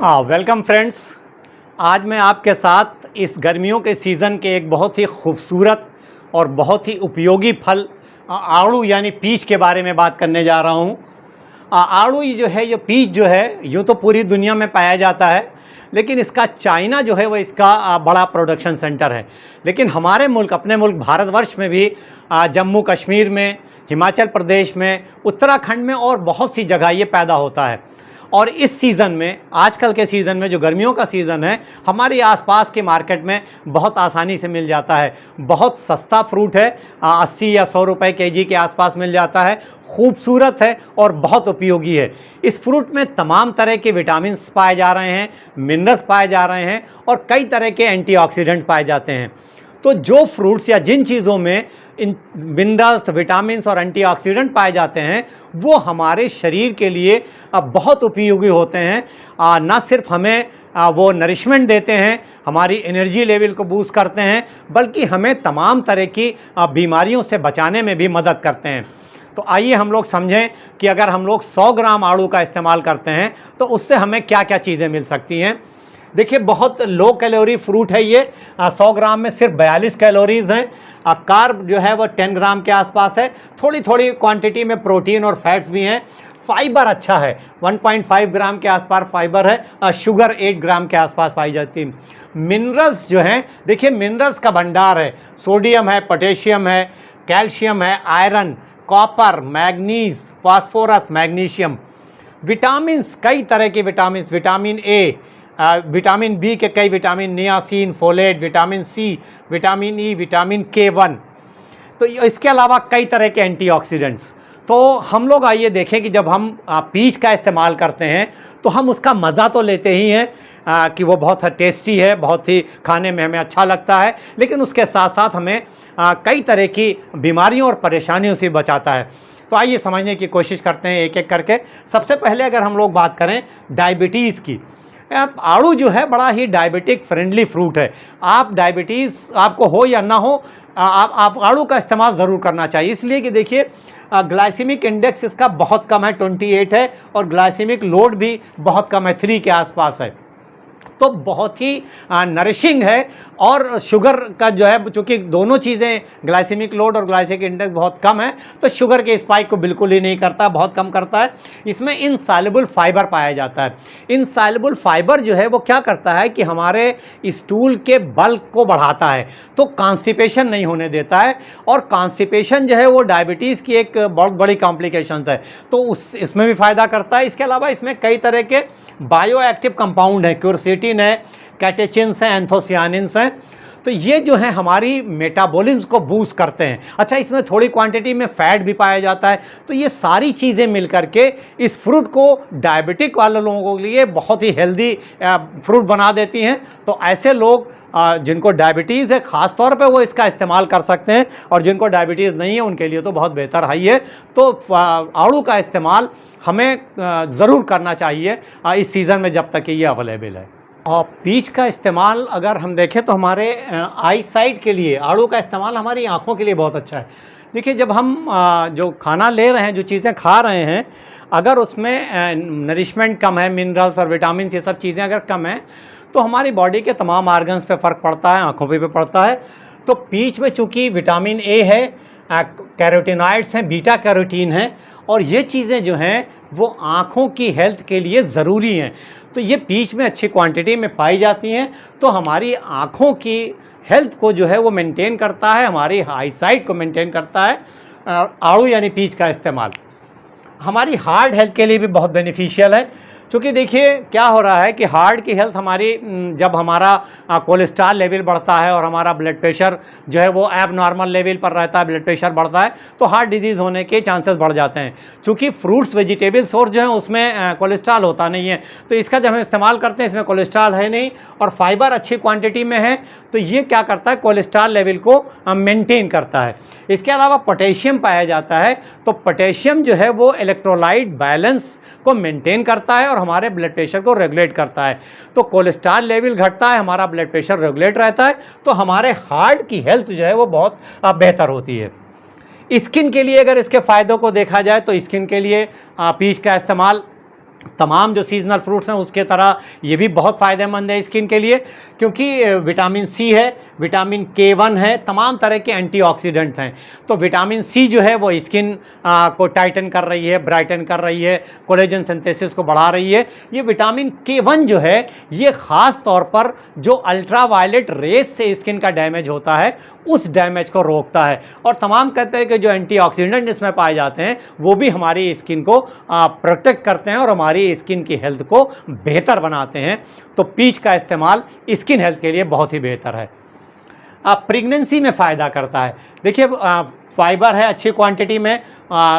Welcome friends. आज मैं आपके साथ इस गर्मियों के सीज़न के एक बहुत ही खूबसूरत और बहुत ही उपयोगी फल आड़ू यानी पीच के बारे में बात करने जा रहा हूँ। आड़ू जो है, ये पीच जो है, यूँ तो पूरी दुनिया में पाया जाता है, लेकिन इसका चाइना जो है वो इसका बड़ा प्रोडक्शन सेंटर है। लेकिन हमारे मुल्क, अपने मुल्क भारतवर्ष में भी जम्मू कश्मीर में, हिमाचल प्रदेश में, उत्तराखंड में और बहुत सी जगह ये पैदा होता है। और इस सीज़न में, आजकल के सीज़न में, जो गर्मियों का सीज़न है, हमारे आसपास के मार्केट में बहुत आसानी से मिल जाता है। बहुत सस्ता फ्रूट है, 80 या 100 रुपए केजी के आसपास मिल जाता है। खूबसूरत है और बहुत उपयोगी है। इस फ्रूट में तमाम तरह के विटामिन्स पाए जा रहे हैं, मिनरल्स पाए जा रहे हैं और कई तरह के एंटीऑक्सीडेंट पाए जाते हैं। तो जो फ्रूट्स या जिन चीज़ों में इन मिनरल्स, विटामिन्स और एंटीऑक्सीडेंट पाए जाते हैं, वो हमारे शरीर के लिए बहुत उपयोगी होते हैं। ना सिर्फ हमें वो नरिशमेंट देते हैं, हमारी एनर्जी लेवल को बूस्ट करते हैं, बल्कि हमें तमाम तरह की बीमारियों से बचाने में भी मदद करते हैं। तो आइए हम लोग समझें कि अगर हम लोग 100 ग्राम आड़ू का इस्तेमाल करते हैं तो उससे हमें क्या क्या चीज़ें मिल सकती हैं। देखिए, बहुत लो कैलोरी फ्रूट है ये। 100 ग्राम में सिर्फ 42 कैलोरीज़ हैं। कार्ब जो है वो 10 ग्राम के आसपास है। थोड़ी थोड़ी क्वांटिटी में प्रोटीन और फैट्स भी हैं। फाइबर अच्छा है, 1.5 ग्राम के आसपास फाइबर है। शुगर 8 ग्राम के आसपास पाई जाती है। मिनरल्स जो हैं, देखिए मिनरल्स का भंडार है। सोडियम है, पोटेशियम है, कैल्शियम है, iron, copper, manganese, phosphorus, magnesium. Vitamins, कई तरह के vitamins, vitamin A, vitamin B के कई vitamin, niacin, folate, vitamin C, vitamin E, vitamin K1। तो इसके अलावा कई तरह के एंटीऑक्सीडेंट्स। तो हम लोग आइए देखें कि जब हम पीच का इस्तेमाल करते हैं तो हम उसका मज़ा तो लेते ही हैं कि वो बहुत टेस्टी है, बहुत ही खाने में हमें अच्छा लगता है, लेकिन उसके साथ साथ हमें कई तरह की बीमारियों और परेशानियों से बचाता है। तो आइए समझने की कोशिश करते हैं एक एक करके। सबसे पहले अगर हम लोग बात करें डायबिटीज़ की, आड़ू जो है बड़ा ही डायबिटिक फ्रेंडली फ्रूट है। आप डायबिटीज़ आपको हो या ना हो, आप आड़ू का इस्तेमाल ज़रूर करना चाहिए। इसलिए कि देखिए, ग्लाइसेमिक इंडेक्स इसका बहुत कम है, 28 है, और ग्लाइसेमिक लोड भी बहुत कम है, 3 के आसपास है। तो बहुत ही नरिशिंग है। और शुगर का जो है, चूँकि दोनों चीज़ें, ग्लाइसेमिक लोड और ग्लाइसेमिक इंडेक्स बहुत कम है, तो शुगर के स्पाइक को बिल्कुल ही नहीं करता, बहुत कम करता है। इसमें इनसॉल्युबल फाइबर पाया जाता है। इनसॉल्युबल फाइबर जो है वो क्या करता है कि हमारे स्टूल के बल्क को बढ़ाता है, तो कॉन्स्टिपेशन नहीं होने देता है। और कॉन्स्टिपेशन जो है वो डायबिटीज़ की एक बहुत बड़ी कॉम्प्लिकेशंस है, तो इसमें भी फ़ायदा करता है। इसके अलावा इसमें कई तरह के बायो एक्टिव कंपाउंड हैं, क्यूरसेटिन है, कैटेचिन्स हैं, एंथोसियानिन्स हैं। तो ये जो है हमारी मेटाबॉलिज्म को बूस्ट करते हैं। अच्छा, इसमें थोड़ी क्वांटिटी में फ़ैट भी पाया जाता है। तो ये सारी चीज़ें मिल करके इस फ्रूट को डायबिटिक वाले लोगों के लिए बहुत ही हेल्दी फ्रूट बना देती हैं। तो ऐसे लोग जिनको डायबिटीज़ है, ख़ास तौर पे वो इसका इस्तेमाल कर सकते हैं, और जिनको डायबिटीज़ नहीं है उनके लिए तो बहुत बेहतर है ये। तो आड़ू का इस्तेमाल हमें ज़रूर करना चाहिए इस सीज़न में, जब तक ये अवेलेबल है। और पीच का इस्तेमाल अगर हम देखें तो हमारे आई साइट के लिए आड़ू का इस्तेमाल हमारी आँखों के लिए बहुत अच्छा है। देखिए, जब हम जो खाना ले रहे हैं, जो चीज़ें खा रहे हैं, अगर उसमें नरिशमेंट कम है, मिनरल्स और विटामिन, ये सब चीज़ें अगर कम हैं, तो हमारी बॉडी के तमाम ऑर्गन्स पे फ़र्क पड़ता है, आँखों पे भी पड़ता है। तो पीच में चूँकि विटामिन ए है, कैरोटीनॉइड्स हैं, बीटा कैरोटीन है, और ये चीज़ें जो हैं वो आँखों की हेल्थ के लिए ज़रूरी हैं। तो ये पीच में अच्छी क्वांटिटी में पाई जाती हैं, तो हमारी आँखों की हेल्थ को जो है वो मेंटेन करता है, हमारी आई साइट को मेंटेन करता है आड़ू यानी पीच का इस्तेमाल। हमारी हार्ट हेल्थ के लिए भी बहुत बेनिफिशियल है, क्योंकि देखिए क्या हो रहा है कि हार्ट की हेल्थ हमारी, जब हमारा कोलेस्ट्रॉल लेवल बढ़ता है और हमारा ब्लड प्रेशर जो है वो एब नॉर्मल लेवल पर रहता है, ब्लड प्रेशर बढ़ता है, तो हार्ट डिजीज़ होने के चांसेस बढ़ जाते हैं। चूँकि फ्रूट्स, वेजिटेबल सोर्स जो है उसमें कोलेस्ट्रॉल होता नहीं है, तो इसका जब हम इस्तेमाल करते हैं, इसमें कोलेस्ट्रॉल है नहीं और फाइबर अच्छी क्वान्टिटी में है, तो ये क्या करता है, कोलेस्ट्रॉल लेवल को मेंटेन करता है। इसके अलावा पोटेशियम पाया जाता है, तो पोटेशियम जो है वो इलेक्ट्रोलाइट बैलेंस को मेंटेन करता है और हमारे ब्लड प्रेशर को रेगुलेट करता है। तो कोलेस्ट्रॉल लेवल घटता है, हमारा ब्लड प्रेशर रेगुलेट रहता है, तो हमारे हार्ट की हेल्थ जो है वो बहुत बेहतर होती है। स्किन के लिए अगर इसके फ़ायदों को देखा जाए तो स्किन के लिए पीच का इस्तेमाल तमाम जो सीजनल फ्रूट्स हैं उसके तरह ये भी बहुत फ़ायदेमंद है स्किन के लिए, क्योंकि विटामिन सी है, विटामिन K1 है, तमाम तरह के एंटीऑक्सीडेंट्स हैं। तो विटामिन सी जो है वो स्किन को टाइटन कर रही है, ब्राइटन कर रही है, कोलेजन सिंथेसिस को बढ़ा रही है। ये विटामिन K1 जो है ये ख़ास तौर पर जो अल्ट्रावायलेट रेज से स्किन का डैमेज होता है उस डैमेज को रोकता है, और तमाम कहते हैं कि जो एंटीऑक्सीडेंट इसमें पाए जाते हैं वो भी हमारी स्किन को प्रोटेक्ट करते हैं और हमारी स्किन की हेल्थ को बेहतर बनाते हैं। तो पीच का इस्तेमाल स्किन हेल्थ के लिए बहुत ही बेहतर है। प्रेगनेंसी में फ़ायदा करता है। देखिए फाइबर है अच्छी क्वांटिटी में,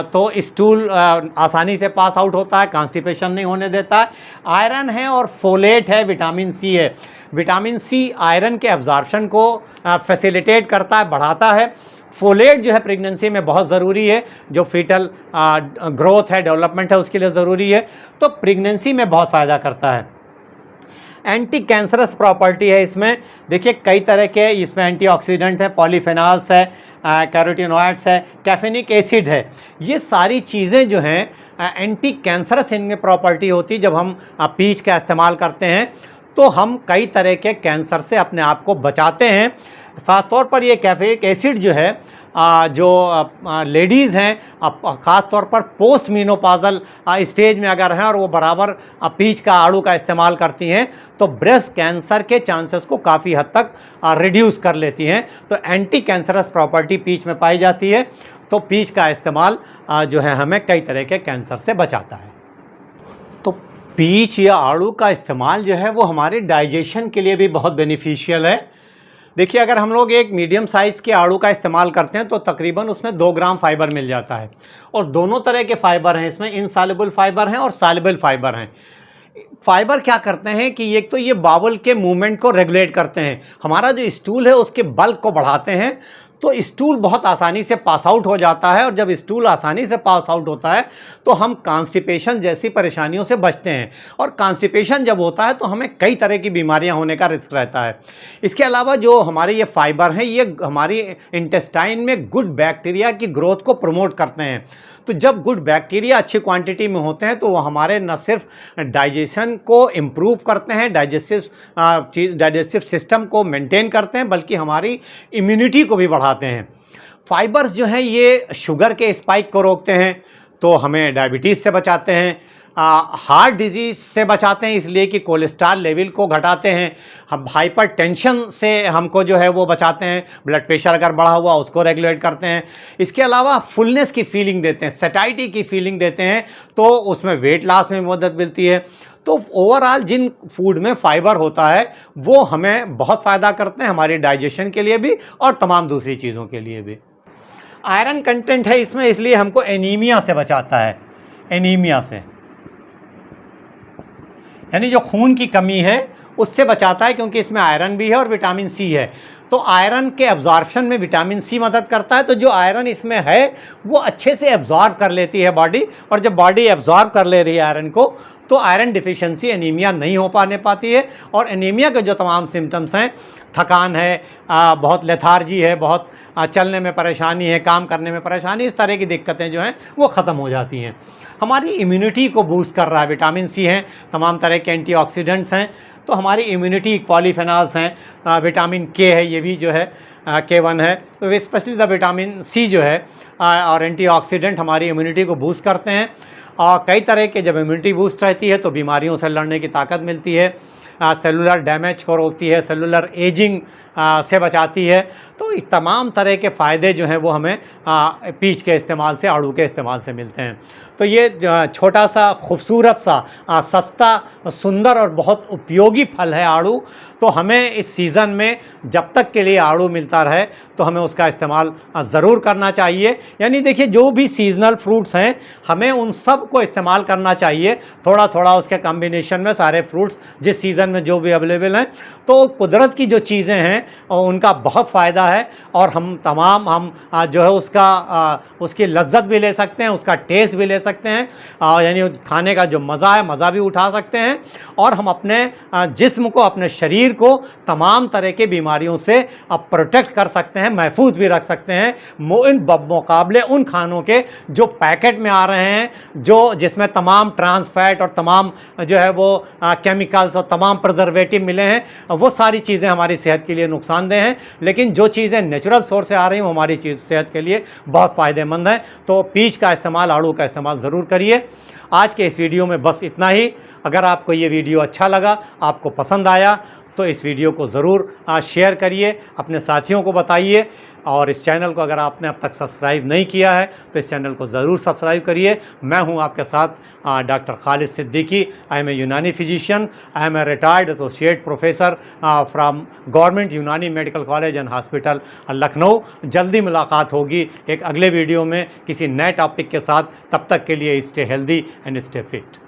तो स्टूल आसानी से पास आउट होता है, कॉन्स्टिपेशन नहीं होने देता है। आयरन है और फोलेट है, विटामिन सी है। विटामिन सी आयरन के एब्जॉर्प्शन को फैसिलिटेट करता है, बढ़ाता है। फोलेट जो है प्रेगनेंसी में बहुत ज़रूरी है, जो फीटल ग्रोथ है, डेवलपमेंट है, उसके लिए ज़रूरी है। तो प्रेगनेंसी में बहुत फ़ायदा करता है। एंटी कैंसरस प्रॉपर्टी है इसमें। देखिए कई तरह के इसमें एंटीऑक्सीडेंट है, पॉलीफेनॉल्स है, कैरोटीनॉइड्स है, कैफेनिक एसिड है। ये सारी चीज़ें जो हैं एंटी कैंसरस इनमें प्रॉपर्टी होती है। जब हम पीच का इस्तेमाल करते हैं तो हम कई तरह के कैंसर से अपने आप को बचाते हैं। ख़ास तौर पर ये कैफेनिक एसिड जो है जो लेडीज़ हैं ख़ास तौर पर पोस्ट मीनोपॉजल स्टेज में अगर हैं और वो बराबर पीच का आड़ू का इस्तेमाल करती हैं तो ब्रेस्ट कैंसर के चांसेस को काफ़ी हद तक रिड्यूस कर लेती हैं। तो एंटी कैंसरस प्रॉपर्टी पीच में पाई जाती है। तो पीच का इस्तेमाल जो है हमें कई तरह के कैंसर से बचाता है। तो पीच या आड़ू का इस्तेमाल जो है वो हमारे डाइजेशन के लिए भी बहुत बेनिफिशियल है। देखिए अगर हम लोग एक मीडियम साइज़ के आड़ू का इस्तेमाल करते हैं तो तकरीबन उसमें 2 ग्राम फाइबर मिल जाता है, और दोनों तरह के फाइबर हैं इसमें, इनसॉल्युबल फाइबर हैं और सॉल्युबल फाइबर हैं। फाइबर क्या करते हैं कि एक तो ये बाउल के मूवमेंट को रेगुलेट करते हैं, हमारा जो स्टूल है उसके बल्क को बढ़ाते हैं, तो स्टूल बहुत आसानी से पास आउट हो जाता है। और जब स्टूल आसानी से पास आउट होता है तो हम कॉन्स्टिपेशन जैसी परेशानियों से बचते हैं, और कॉन्स्टिपेशन जब होता है तो हमें कई तरह की बीमारियां होने का रिस्क रहता है। इसके अलावा जो हमारे ये फाइबर हैं ये हमारी इंटेस्टाइन में गुड बैक्टीरिया की ग्रोथ को प्रमोट करते हैं। तो जब गुड बैक्टीरिया अच्छी क्वांटिटी में होते हैं तो वो हमारे न सिर्फ डाइजेशन को इम्प्रूव करते हैं, डाइजेस्टिव सिस्टम को मेंटेन करते हैं, बल्कि हमारी इम्यूनिटी को भी बढ़ाते हैं। फाइबर्स जो हैं ये शुगर के स्पाइक को रोकते हैं, तो हमें डायबिटीज़ से बचाते हैं, हार्ट डिजीज़ से बचाते हैं इसलिए कि कोलेस्ट्रॉल लेवल को घटाते हैं, हम हाइपर टेंशन से हमको जो है वो बचाते हैं, ब्लड प्रेशर अगर बढ़ा हुआ उसको रेगुलेट करते हैं। इसके अलावा फुलनेस की फीलिंग देते हैं, सैटिस्फैक्शन की फीलिंग देते हैं, तो उसमें वेट लॉस में मदद मिलती है। तो ओवरऑल जिन फूड में फाइबर होता है वो हमें बहुत फ़ायदा करते हैं, हमारी डाइजेशन के लिए भी और तमाम दूसरी चीज़ों के लिए भी। आयरन कंटेंट है इसमें, इसलिए हमको एनीमिया से बचाता है, एनीमिया से, यानी जो खून की कमी है उससे बचाता है, क्योंकि इसमें आयरन भी है और विटामिन सी है। तो आयरन के एब्जॉर्प्शन में विटामिन सी मदद करता है। तो जो आयरन इसमें है वो अच्छे से एब्जॉर्ब कर लेती है बॉडी, और जब बॉडी एब्जॉर्ब कर ले रही है आयरन को तो आयरन डिफिशिएंसी एनीमिया नहीं हो पाती है। और एनीमिया के जो तमाम सिम्टम्स हैं, थकान है, बहुत लेथार्जी है, बहुत चलने में परेशानी है, काम करने में परेशानी, इस तरह की दिक्कतें जो हैं वो ख़त्म हो जाती हैं। हमारी इम्यूनिटी को बूस्ट कर रहा है, विटामिन सी हैं, तमाम तरह के एंटीऑक्सीडेंट्स हैं, तो हमारी इम्यूनिटी, पॉलीफेनॉल्स हैं, विटामिन के है, ये भी जो है K1 है, तो स्पेशली द विटामिन सी जो है और एंटीऑक्सीडेंट हमारी इम्यूनिटी को बूस्ट करते हैं। और कई तरह के जब इम्यूनिटी बूस्ट रहती है तो बीमारियों से लड़ने की ताकत मिलती है, सेलुलर डैमेज को रोकती है, सेलुलर एजिंग से बचाती है। तो इस तमाम तरह के फ़ायदे जो हैं वो हमें पीच के इस्तेमाल से, आड़ू के इस्तेमाल से मिलते हैं। तो ये छोटा सा खूबसूरत सा सस्ता, सुंदर और बहुत उपयोगी फल है आड़ू। तो हमें इस सीज़न में जब तक के लिए आड़ू मिलता रहे तो हमें उसका इस्तेमाल ज़रूर करना चाहिए। यानी देखिए जो भी सीज़नल फ्रूट्स हैं हमें उन सब को इस्तेमाल करना चाहिए, थोड़ा थोड़ा उसके कॉम्बिनेशन में सारे फ्रूट्स जिस सीज़न में जो भी अवेलेबल हैं। तो कुदरत की जो चीज़ें हैं उनका बहुत फ़ायदा है और हम जो है उसकी लज्जत भी ले सकते हैं, उसका टेस्ट भी ले सकते हैं, यानी खाने का जो मज़ा है मज़ा भी उठा सकते हैं और हम अपने जिस्म को, अपने शरीर को तमाम तरह की बीमारियों से प्रोटेक्ट कर सकते हैं, महफूज भी रख सकते हैं मुकाबले उन खानों के जो पैकेट में आ रहे हैं, जिसमें तमाम ट्रांस फैट और तमाम जो है वो केमिकल्स और तमाम प्रिजर्वेटिव मिले हैं। वो सारी चीज़ें हमारी सेहत के लिए नुकसानदेह हैं, लेकिन जो चीज़ें नेचुरल सोर्स से आ रही हैं वो हमारी सेहत के लिए बहुत फ़ायदेमंद हैं। तो पीच का इस्तेमाल, आड़ू का इस्तेमाल ज़रूर करिए। आज के इस वीडियो में बस इतना ही। अगर आपको ये वीडियो अच्छा लगा, आपको पसंद आया, तो इस वीडियो को ज़रूर शेयर करिए, अपने साथियों को बताइए और इस चैनल को अगर आपने अब तक सब्सक्राइब नहीं किया है तो इस चैनल को ज़रूर सब्सक्राइब करिए। मैं हूं आपके साथ doctor Khalid Siddiqui. I am a Unani physician, I am a retired associate professor from government Unani medical college and hospital Lucknow. जल्दी मुलाकात होगी एक अगले वीडियो में किसी नए टॉपिक के साथ। तब तक के लिए stay healthy and stay fit.